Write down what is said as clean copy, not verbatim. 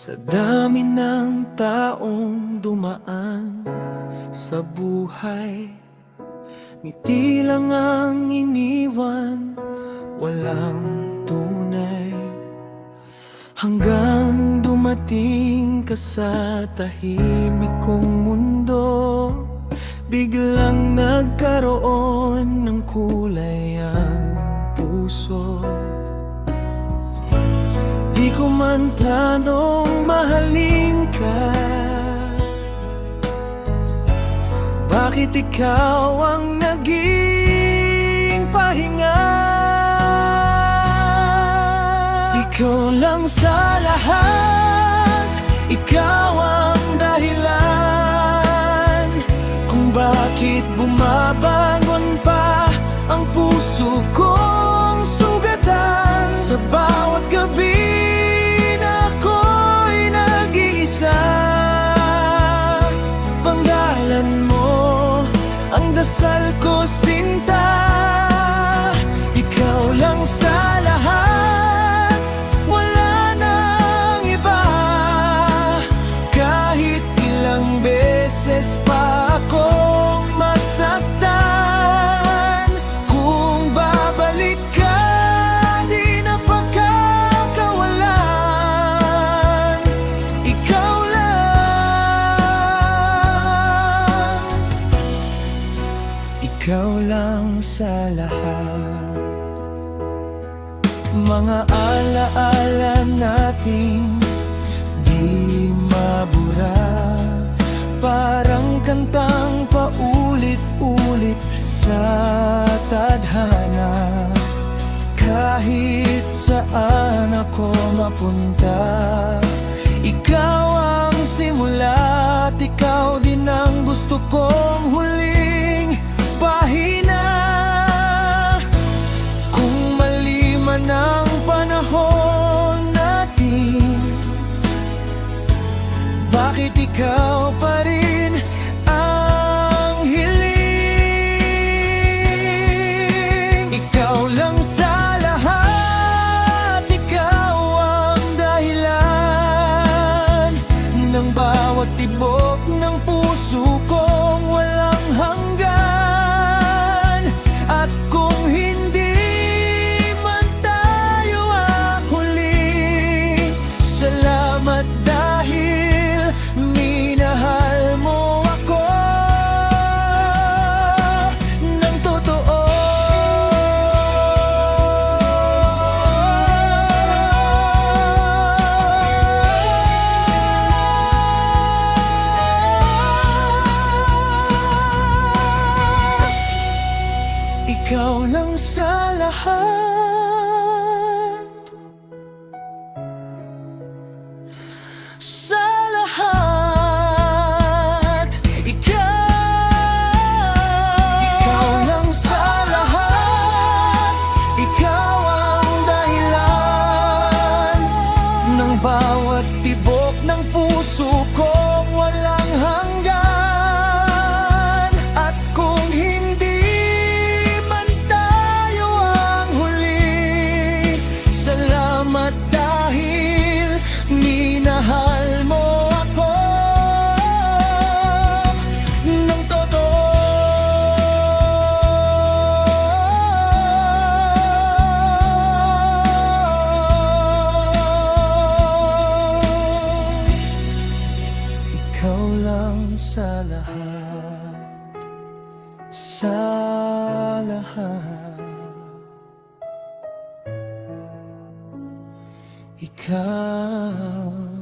Sa dami ng taong dumaan sa buhay, ngiti lang ang iniwan, walang tunay. Hanggang dumating ka sa tahimik kong mundo, biglang nagkaroon ng kulay ang puso. Di ko man planong mahalin ka, bakit ikaw ang naging pahinga? Ikaw lang sa lahat, ikaw ang dahilan kung bakit bumabangon pa ang puso kong sugatan. Sa bawat gabi na ako'y nag-iisa, panggalan mo ang dasal ko, sinta. Ikaw lang sa lahat, wala nang iba. Kahit ilang beses pa akong masaktan, kung babalik ka, di na pagkakawalan. Ikaw lang, ikaw lang sa lahat. Mga alaala nating di mabura, parang kantang paulit-ulit sa tadhana. Kahit saan ako mapunta, ikaw ang simula at ikaw din ang gusto kong huling pahina. Kung maliman ang panahon natin, bakit ikaw pa rin ang hiling? Ikaw lang sa lahat, ikaw ang dahilan ng bawat tibok ng puso kong walang hanggan. At kung hindi man tayo ang huli, salamat dahil minahal mo ako ng totoo. Ikaw lang sa lahat, sa lahat. Ikaw lang sa lahat, ikaw ang dahilan ng bawat tibok ng puso kong walang hanggan. At kung hindi man tayo ang huli, salamat dahil minahal mo ako ng totoo. Ikaw lang sa lahat, sa lahat. Ikaw